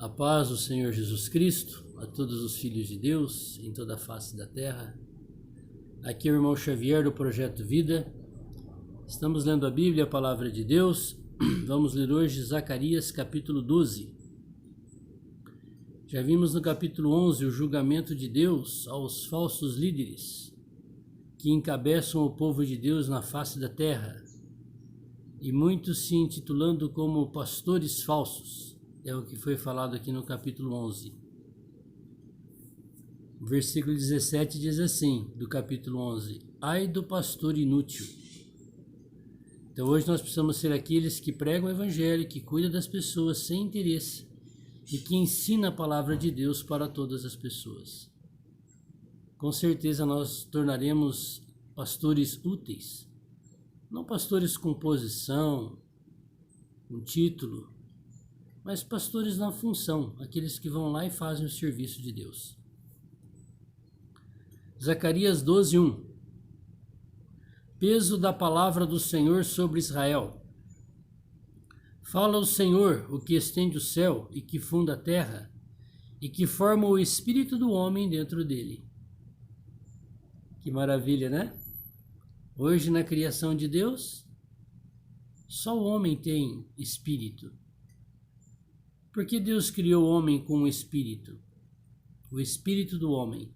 A paz do Senhor Jesus Cristo, a todos os filhos de Deus, em toda a face da terra. Aqui é o irmão Xavier do Projeto Vida. Estamos lendo a Bíblia, a Palavra de Deus. Vamos ler hoje Zacarias capítulo 12. Já vimos no capítulo 11 o julgamento de Deus aos falsos líderes que encabeçam o povo de Deus na face da terra, e muitos se intitulando como pastores falsos. É o que foi falado aqui no capítulo 11. O versículo 17 diz assim, do capítulo 11: Ai do pastor inútil. Então hoje nós precisamos ser aqueles que pregam o evangelho, que cuidam das pessoas sem interesse e que ensina a palavra de Deus para todas as pessoas. Com certeza nós tornaremos pastores úteis, não pastores com posição, com título, mas pastores na função, aqueles que vão lá e fazem o serviço de Deus. Zacarias 12:1. Peso da palavra do Senhor sobre Israel. Fala o Senhor, o que estende o céu e que funda a terra, e que forma o espírito do homem dentro dele. Que maravilha, né? Hoje, na criação de Deus, só o homem tem espírito. Porque Deus criou o homem com um espírito, o espírito do homem,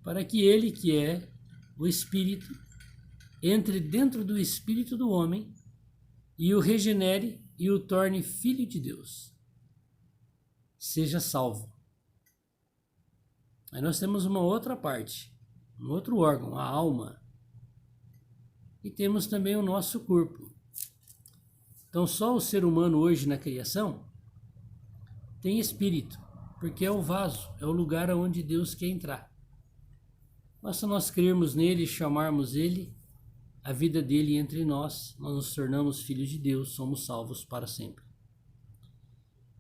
para que ele, que é o espírito, entre dentro do espírito do homem e o regenere e o torne filho de Deus. Seja salvo. Aí nós temos uma outra parte, um outro órgão, a alma. E temos também o nosso corpo. Então só o ser humano hoje na criação tem espírito, porque é o vaso, é o lugar onde Deus quer entrar. Basta nós crermos nele, chamarmos ele, a vida dele entre nós nos tornamos filhos de Deus, somos salvos para sempre.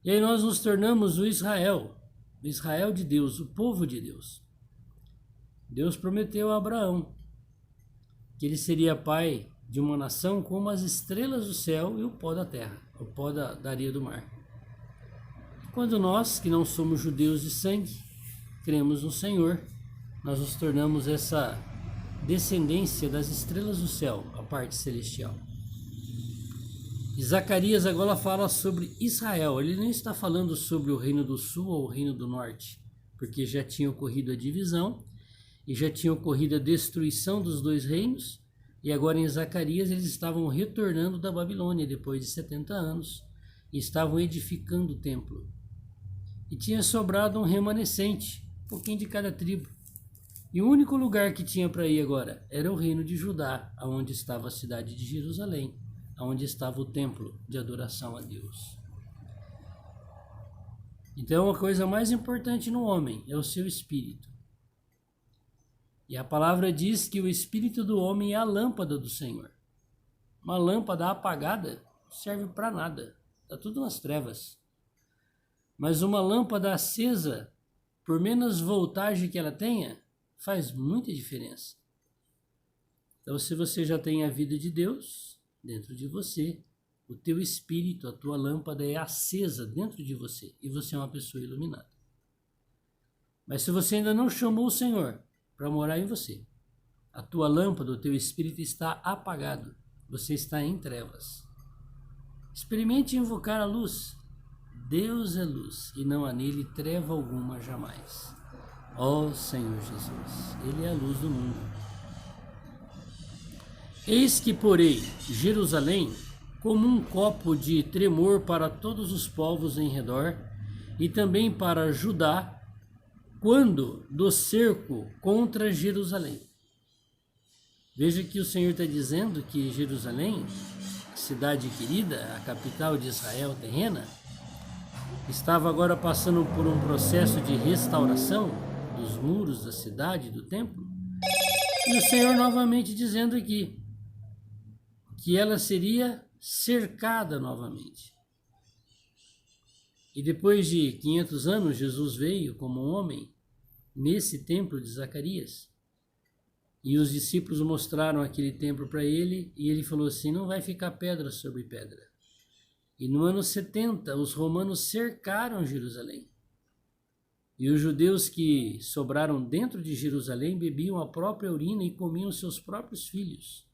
E aí nós nos tornamos o Israel de Deus, o povo de Deus. Deus prometeu a Abraão que ele seria pai de uma nação como as estrelas do céu e o pó da terra, o pó da areia do mar. Quando nós, que não somos judeus de sangue, cremos no Senhor, nós nos tornamos essa descendência das estrelas do céu, a parte celestial. E Zacarias agora fala sobre Israel. Ele não está falando sobre o reino do sul ou o reino do norte, porque já tinha ocorrido a divisão e já tinha ocorrido a destruição dos dois reinos, e agora em Zacarias eles estavam retornando da Babilônia depois de 70 anos e estavam edificando o templo. E tinha sobrado um remanescente, um pouquinho de cada tribo. E o único lugar que tinha para ir agora era o reino de Judá, onde estava a cidade de Jerusalém, onde estava o templo de adoração a Deus. Então a coisa mais importante no homem é o seu espírito. E a palavra diz que o espírito do homem é a lâmpada do Senhor. Uma lâmpada apagada não serve para nada, está tudo nas trevas. Mas uma lâmpada acesa, por menos voltagem que ela tenha, faz muita diferença. Então, se você já tem a vida de Deus dentro de você, o teu espírito, a tua lâmpada é acesa dentro de você e você é uma pessoa iluminada. Mas se você ainda não chamou o Senhor para morar em você, a tua lâmpada, o teu espírito está apagado, você está em trevas. Experimente invocar a luz. Deus é luz e não há nele treva alguma jamais. Ó Senhor Jesus, ele é a luz do mundo. Eis que porei Jerusalém como um copo de tremor para todos os povos em redor e também para Judá, quando do cerco contra Jerusalém. Veja que o Senhor está dizendo que Jerusalém, a cidade querida, a capital de Israel terrena, estava agora passando por um processo de restauração dos muros da cidade, do templo. E o Senhor novamente dizendo aqui que ela seria cercada novamente. E depois de 500 anos, Jesus veio como um homem nesse templo de Zacarias. E os discípulos mostraram aquele templo para ele e ele falou assim: não vai ficar pedra sobre pedra. E no ano 70, os romanos cercaram Jerusalém. E os judeus que sobraram dentro de Jerusalém bebiam a própria urina e comiam seus próprios filhos.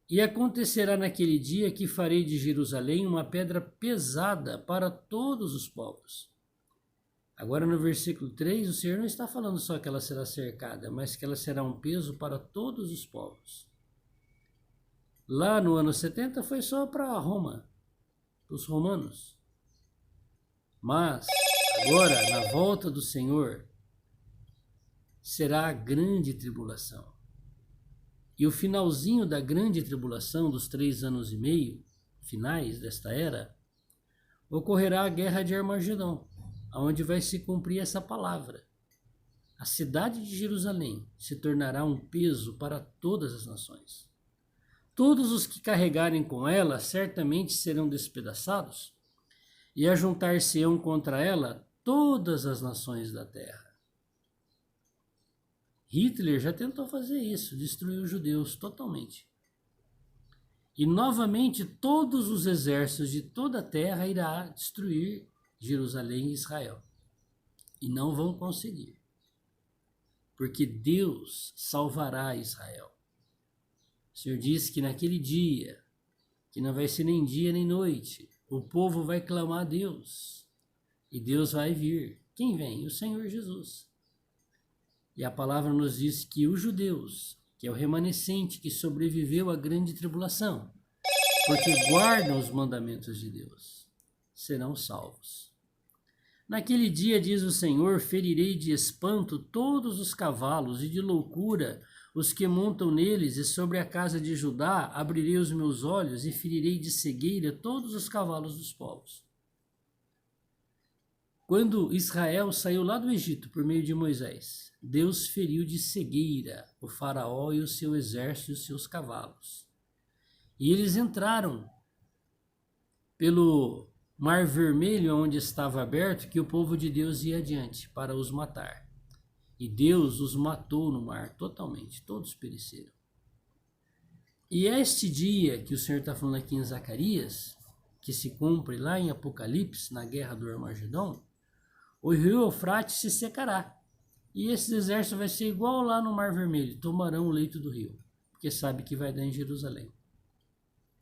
E acontecerá naquele dia que farei de Jerusalém uma pedra pesada para todos os povos. Agora no versículo 3, o Senhor não está falando só que ela será cercada, mas que ela será um peso para todos os povos. Lá no ano 70 foi só para Roma, para os romanos. Mas agora, na volta do Senhor, será a grande tribulação. E o finalzinho da grande tribulação, dos 3 anos e meio finais desta era, ocorrerá a guerra de Armagedon, onde vai se cumprir essa palavra. A cidade de Jerusalém se tornará um peso para todas as nações. Todos os que carregarem com ela certamente serão despedaçados, e ajuntar-se-ão contra ela todas as nações da terra. Hitler já tentou fazer isso, destruir os judeus totalmente. E novamente todos os exércitos de toda a terra irá destruir Jerusalém e Israel. E não vão conseguir. Porque Deus salvará Israel. O Senhor disse que naquele dia, que não vai ser nem dia nem noite, o povo vai clamar a Deus. E Deus vai vir. Quem vem? O Senhor Jesus. E a palavra nos diz que os judeus, que é o remanescente que sobreviveu à grande tribulação, porque guardam os mandamentos de Deus, serão salvos. Naquele dia, diz o Senhor, ferirei de espanto todos os cavalos e de loucura os que montam neles, e sobre a casa de Judá abrirei os meus olhos e ferirei de cegueira todos os cavalos dos povos. Quando Israel saiu lá do Egito por meio de Moisés, Deus feriu de cegueira o faraó e o seu exército e os seus cavalos. E eles entraram pelo Mar Vermelho, onde estava aberto, que o povo de Deus ia adiante para os matar. E Deus os matou no mar totalmente, todos pereceram. E este dia que o Senhor está falando aqui em Zacarias, que se cumpre lá em Apocalipse, na guerra do Armagedon, o rio Eufrates se secará. E esse exército vai ser igual lá no Mar Vermelho, tomarão o leito do rio, porque sabe que vai dar em Jerusalém.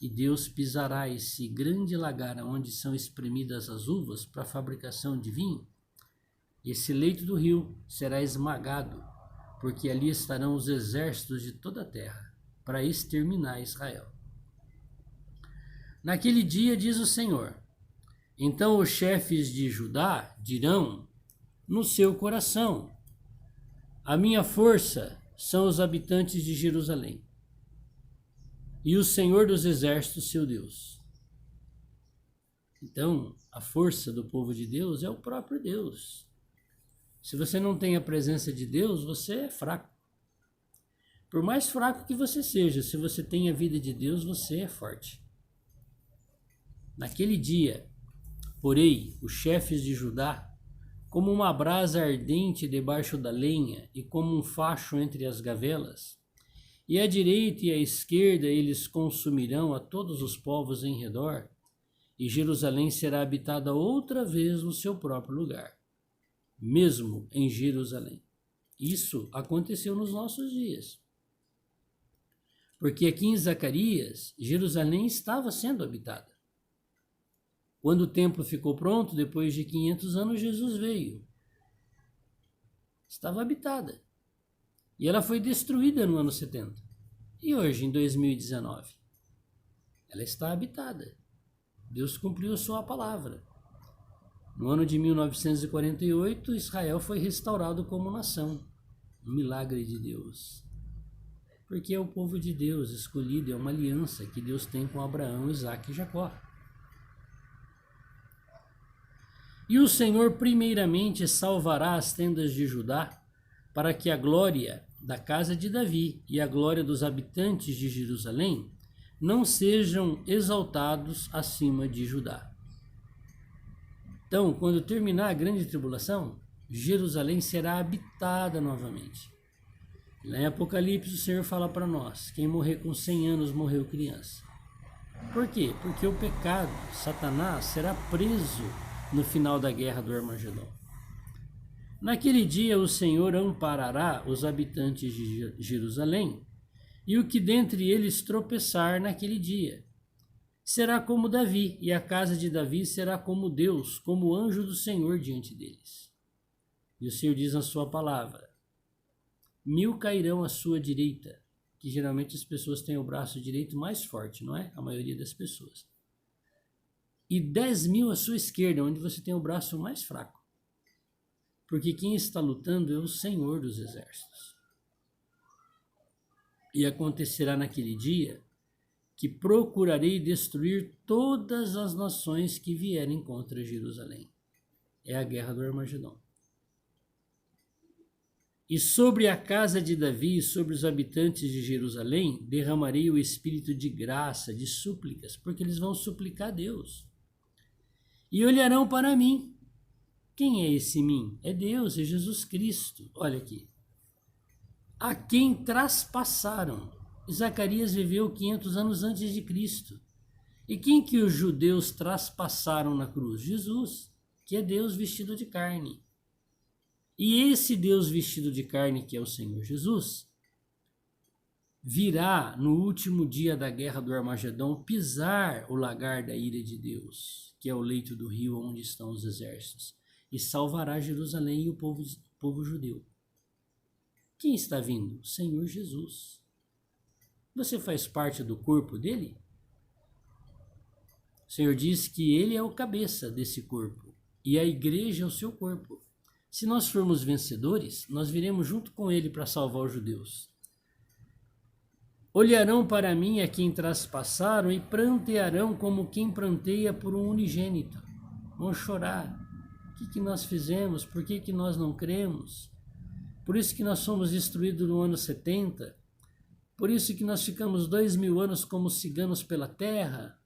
E Deus pisará esse grande lagar onde são espremidas as uvas para a fabricação de vinho. Esse leito do rio será esmagado, porque ali estarão os exércitos de toda a terra, para exterminar Israel. Naquele dia, diz o Senhor, então os chefes de Judá dirão no seu coração, a minha força são os habitantes de Jerusalém, e o Senhor dos exércitos, seu Deus. Então, a força do povo de Deus é o próprio Deus. Se você não tem a presença de Deus, você é fraco. Por mais fraco que você seja, se você tem a vida de Deus, você é forte. Naquele dia, porei os chefes de Judá como uma brasa ardente debaixo da lenha e como um facho entre as gavelas, e à direita e à esquerda eles consumirão a todos os povos em redor, e Jerusalém será habitada outra vez no seu próprio lugar, mesmo em Jerusalém. Isso aconteceu nos nossos dias. Porque aqui em Zacarias, Jerusalém estava sendo habitada. Quando o templo ficou pronto, depois de 500 anos, Jesus veio. Estava habitada. E ela foi destruída no ano 70. E hoje, em 2019, ela está habitada. Deus cumpriu a sua palavra. No ano de 1948, Israel foi restaurado como nação. Um milagre de Deus. Porque é o povo de Deus escolhido, é uma aliança que Deus tem com Abraão, Isaque e Jacó. E o Senhor primeiramente salvará as tendas de Judá, para que a glória da casa de Davi e a glória dos habitantes de Jerusalém não sejam exaltados acima de Judá. Então, quando terminar a grande tribulação, Jerusalém será habitada novamente. Lá em Apocalipse o Senhor fala para nós, quem morrer com 100 anos morreu criança. Por quê? Porque o pecado, Satanás, será preso no final da guerra do Armagedon. Naquele dia o Senhor amparará os habitantes de Jerusalém, e o que dentre eles tropeçar naquele dia será como Davi, e a casa de Davi será como Deus, como o anjo do Senhor diante deles. E o Senhor diz na sua palavra: 1000 cairão à sua direita, que geralmente as pessoas têm o braço direito mais forte, não é? A maioria das pessoas. E 10.000 à sua esquerda, onde você tem o braço mais fraco. Porque quem está lutando é o Senhor dos Exércitos. E acontecerá naquele dia que procurarei destruir todas as nações que vierem contra Jerusalém. É a guerra do Armagedon. E sobre a casa de Davi e sobre os habitantes de Jerusalém derramarei o espírito de graça, de súplicas, porque eles vão suplicar a Deus. E olharão para mim. Quem é esse mim? É Deus, é Jesus Cristo. Olha aqui. A quem traspassaram. Zacarias viveu 500 anos antes de Cristo. E quem que os judeus traspassaram na cruz? Jesus, que é Deus vestido de carne. E esse Deus vestido de carne, que é o Senhor Jesus, virá no último dia da guerra do Armagedon pisar o lagar da ira de Deus, que é o leito do rio onde estão os exércitos, e salvará Jerusalém e o povo judeu. Quem está vindo? O Senhor Jesus. Você faz parte do corpo dele? O Senhor diz que ele é o cabeça desse corpo e a igreja é o seu corpo. Se nós formos vencedores, nós viremos junto com ele para salvar os judeus. Olharão para mim a quem traspassaram e prantearão como quem pranteia por um unigênito. Vão chorar. O que nós fizemos? Por que nós não cremos? Por isso que nós somos destruídos no ano 70. Por isso que nós ficamos 2000 anos como ciganos pela terra.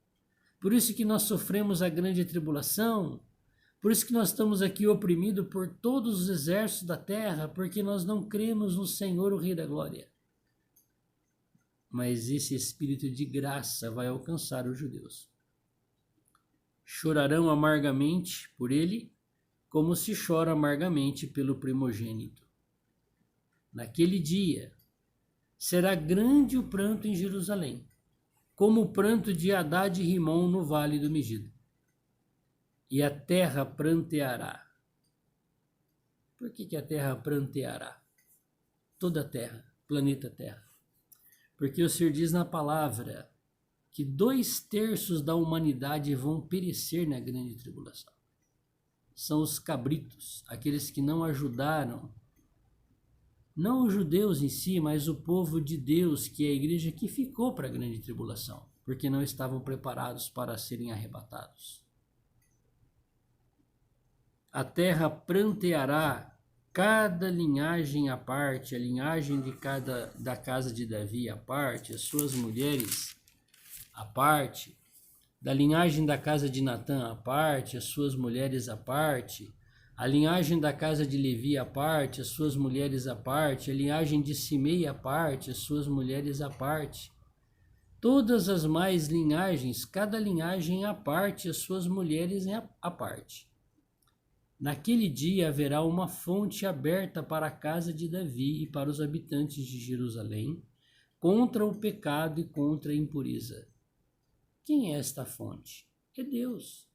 Por isso que nós sofremos a grande tribulação. Por isso que nós estamos aqui oprimidos por todos os exércitos da terra, porque nós não cremos no Senhor, o Rei da Glória. Mas esse espírito de graça vai alcançar os judeus. Chorarão amargamente por ele, como se chora amargamente pelo primogênito. Naquele dia, será grande o pranto em Jerusalém, como o pranto de Hadad e Rimom no vale do Megido. E a terra pranteará. Por que a terra pranteará? Toda a terra, planeta Terra. Porque o Senhor diz na palavra que 2/3 da humanidade vão perecer na grande tribulação. São os cabritos, aqueles que não ajudaram, não os judeus em si, mas o povo de Deus, que é a igreja que ficou para a grande tribulação, porque não estavam preparados para serem arrebatados. A terra pranteará cada linhagem à parte, a linhagem da casa de Davi à parte, as suas mulheres à parte, da linhagem da casa de Natã à parte, as suas mulheres à parte, a linhagem da casa de Levi à parte, as suas mulheres à parte, a linhagem de Simei à parte, as suas mulheres à parte. Todas as mais linhagens, cada linhagem à parte, as suas mulheres à parte. Naquele dia haverá uma fonte aberta para a casa de Davi e para os habitantes de Jerusalém, contra o pecado e contra a impureza. Quem é esta fonte? É Deus.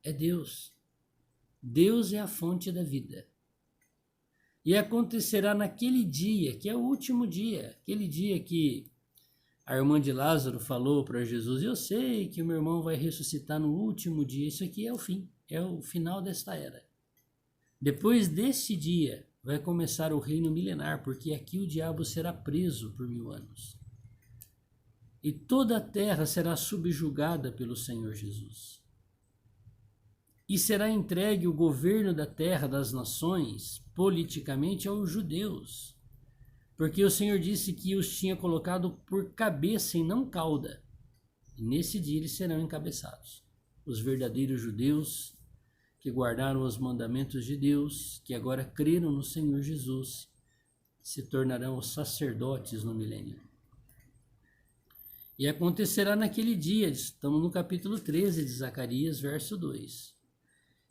É Deus. Deus é a fonte da vida. E acontecerá naquele dia, que é o último dia, aquele dia que a irmã de Lázaro falou para Jesus: eu sei que o meu irmão vai ressuscitar no último dia. Isso aqui é o fim, é o final desta era. Depois desse dia vai começar o reino milenar, porque aqui o diabo será preso por 1000 anos. E toda a terra será subjugada pelo Senhor Jesus. E será entregue o governo da terra, das nações, politicamente aos judeus. Porque o Senhor disse que os tinha colocado por cabeça e não cauda. E nesse dia eles serão encabeçados. Os verdadeiros judeus que guardaram os mandamentos de Deus, que agora creram no Senhor Jesus, se tornarão os sacerdotes no milênio. E acontecerá naquele dia, estamos no capítulo 13 de Zacarias, verso 2.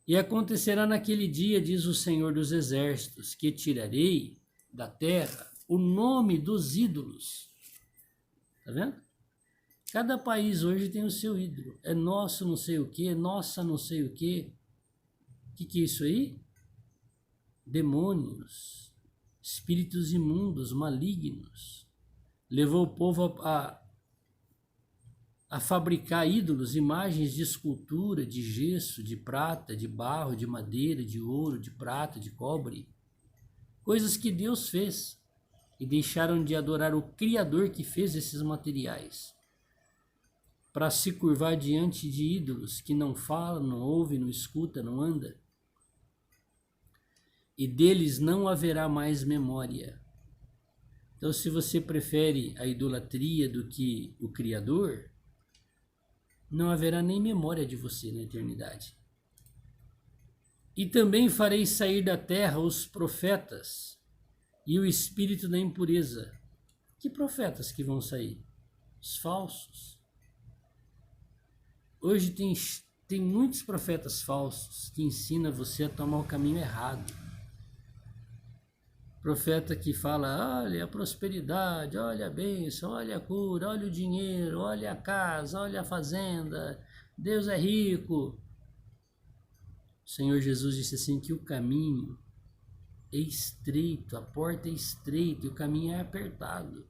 E acontecerá naquele dia, diz o Senhor dos Exércitos, que tirarei da terra o nome dos ídolos. Tá vendo? Cada país hoje tem o seu ídolo. É nosso não sei o que, nossa não sei o que. O que é isso aí? Demônios, espíritos imundos, malignos. Levou o povo a fabricar ídolos, imagens de escultura, de gesso, de prata, de barro, de madeira, de ouro, de prata, de cobre. Coisas que Deus fez e deixaram de adorar o Criador que fez esses materiais, para se curvar diante de ídolos que não fala, não ouve, não escuta, não anda. E deles não haverá mais memória. Então, se você prefere a idolatria do que o Criador, não haverá nem memória de você na eternidade. E também farei sair da terra os profetas e o espírito da impureza. Que profetas que vão sair? Os falsos. Hoje tem muitos profetas falsos que ensinam você a tomar o caminho errado. Profeta que fala, olha a prosperidade, olha a bênção, olha a cura, olha o dinheiro, olha a casa, olha a fazenda, Deus é rico. O Senhor Jesus disse assim que o caminho é estreito, a porta é estreita e o caminho é apertado.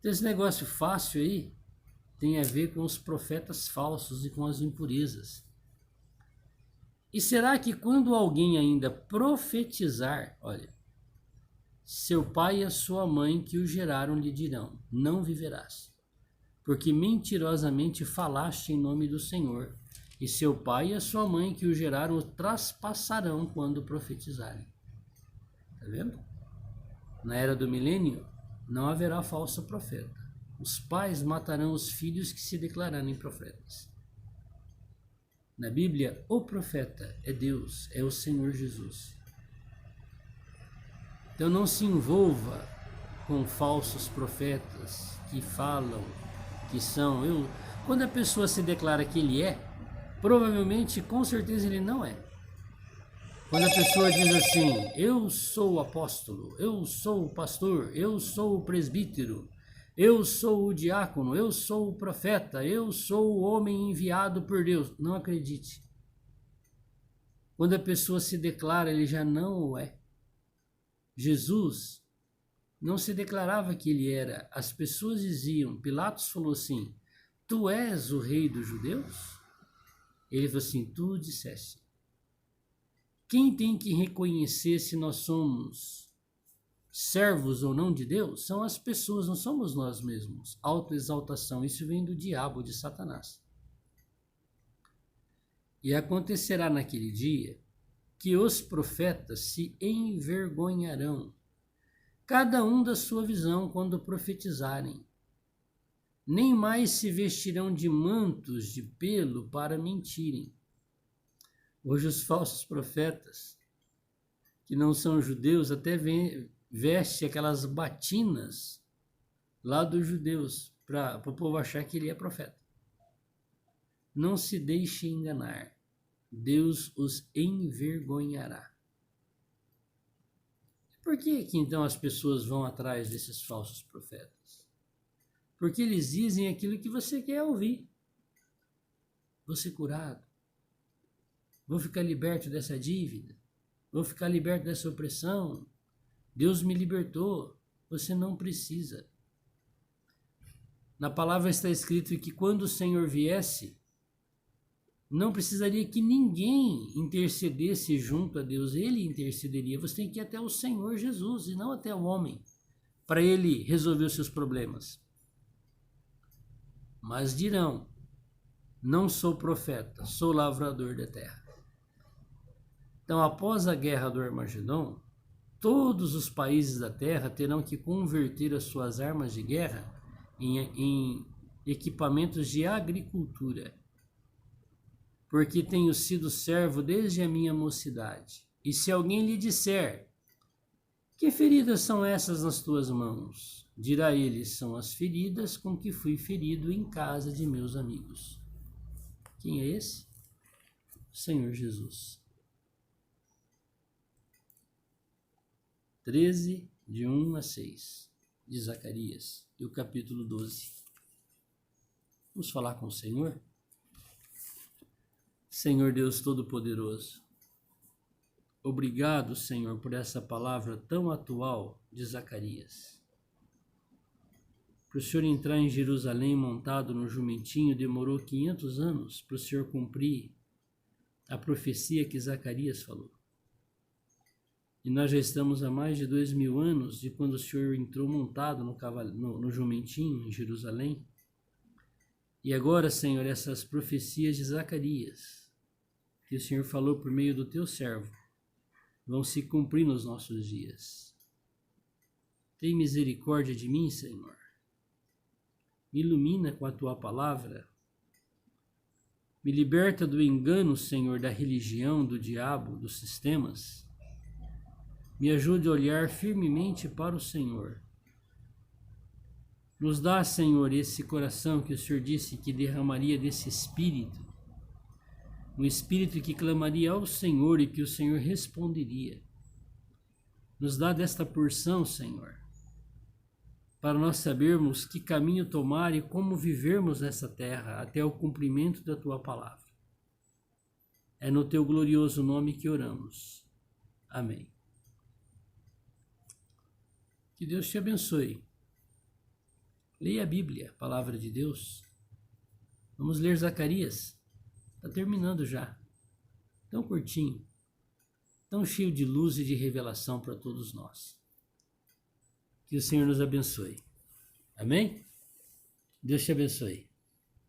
Então esse negócio fácil aí tem a ver com os profetas falsos e com as impurezas. E será que quando alguém ainda profetizar, olha, seu pai e a sua mãe que o geraram lhe dirão, não viverás, porque mentirosamente falaste em nome do Senhor, e seu pai e a sua mãe que o geraram o traspassarão quando profetizarem. Tá vendo? Na era do milênio, não haverá falso profeta. Os pais matarão os filhos que se declararem profetas. Na Bíblia, o profeta é Deus, é o Senhor Jesus. Então não se envolva com falsos profetas que falam, que são... Quando a pessoa se declara que ele é, provavelmente, com certeza ele não é. Quando a pessoa diz assim, eu sou o apóstolo, eu sou o pastor, eu sou o presbítero, eu sou o diácono, eu sou o profeta, eu sou o homem enviado por Deus. Não acredite. Quando a pessoa se declara, ele já não o é. Jesus não se declarava que ele era. As pessoas diziam, Pilatos falou assim, tu és o rei dos judeus? Ele falou assim, tu disseste. Quem tem que reconhecer se nós somos servos ou não de Deus são as pessoas, não somos nós mesmos. Autoexaltação, isso vem do diabo, de Satanás. E acontecerá naquele dia que os profetas se envergonharão, cada um da sua visão quando profetizarem. Nem mais se vestirão de mantos de pelo para mentirem. Hoje os falsos profetas, que não são judeus, até veste aquelas batinas lá dos judeus, para o povo achar que ele é profeta. Não se deixe enganar. Deus os envergonhará. Por que então as pessoas vão atrás desses falsos profetas? Porque eles dizem aquilo que você quer ouvir. Vou ser curado. Vou ficar liberto dessa dívida. Vou ficar liberto dessa opressão. Deus me libertou. Você não precisa. Na palavra está escrito que quando o Senhor viesse, não precisaria que ninguém intercedesse junto a Deus. Ele intercederia. Você tem que ir até o Senhor Jesus e não até o homem, para ele resolver os seus problemas. Mas dirão, não sou profeta, sou lavrador da terra. Então, após a guerra do Armagedon, todos os países da terra terão que converter as suas armas de guerra em equipamentos de agricultura, porque tenho sido servo desde a minha mocidade. E se alguém lhe disser, que feridas são essas nas tuas mãos? Dirá ele: são as feridas com que fui ferido em casa de meus amigos. Quem é esse? O Senhor Jesus. 13, de 1 a 6, de Zacarias, e o capítulo 12. Vamos falar com o Senhor? Senhor Deus Todo-Poderoso, obrigado, Senhor, por essa palavra tão atual de Zacarias. Para o Senhor entrar em Jerusalém montado no jumentinho demorou 500 anos para o Senhor cumprir a profecia que Zacarias falou. E nós já estamos há mais de 2000 anos de quando o Senhor entrou montado no jumentinho em Jerusalém. E agora, Senhor, essas profecias de Zacarias, que o Senhor falou por meio do teu servo, vão se cumprir nos nossos dias. Tem misericórdia de mim, Senhor. Me ilumina com a tua palavra. Me liberta do engano, Senhor, da religião, do diabo, dos sistemas. Me ajude a olhar firmemente para o Senhor. Nos dá, Senhor, esse coração que o Senhor disse que derramaria desse espírito. Um espírito que clamaria ao Senhor e que o Senhor responderia. Nos dá desta porção, Senhor, para nós sabermos que caminho tomar e como vivermos nessa terra até o cumprimento da tua palavra. É no teu glorioso nome que oramos. Amém. Que Deus te abençoe. Leia a Bíblia, a palavra de Deus. Vamos ler Zacarias. Está terminando já. Tão curtinho. Tão cheio de luz e de revelação para todos nós. Que o Senhor nos abençoe. Amém? Deus te abençoe.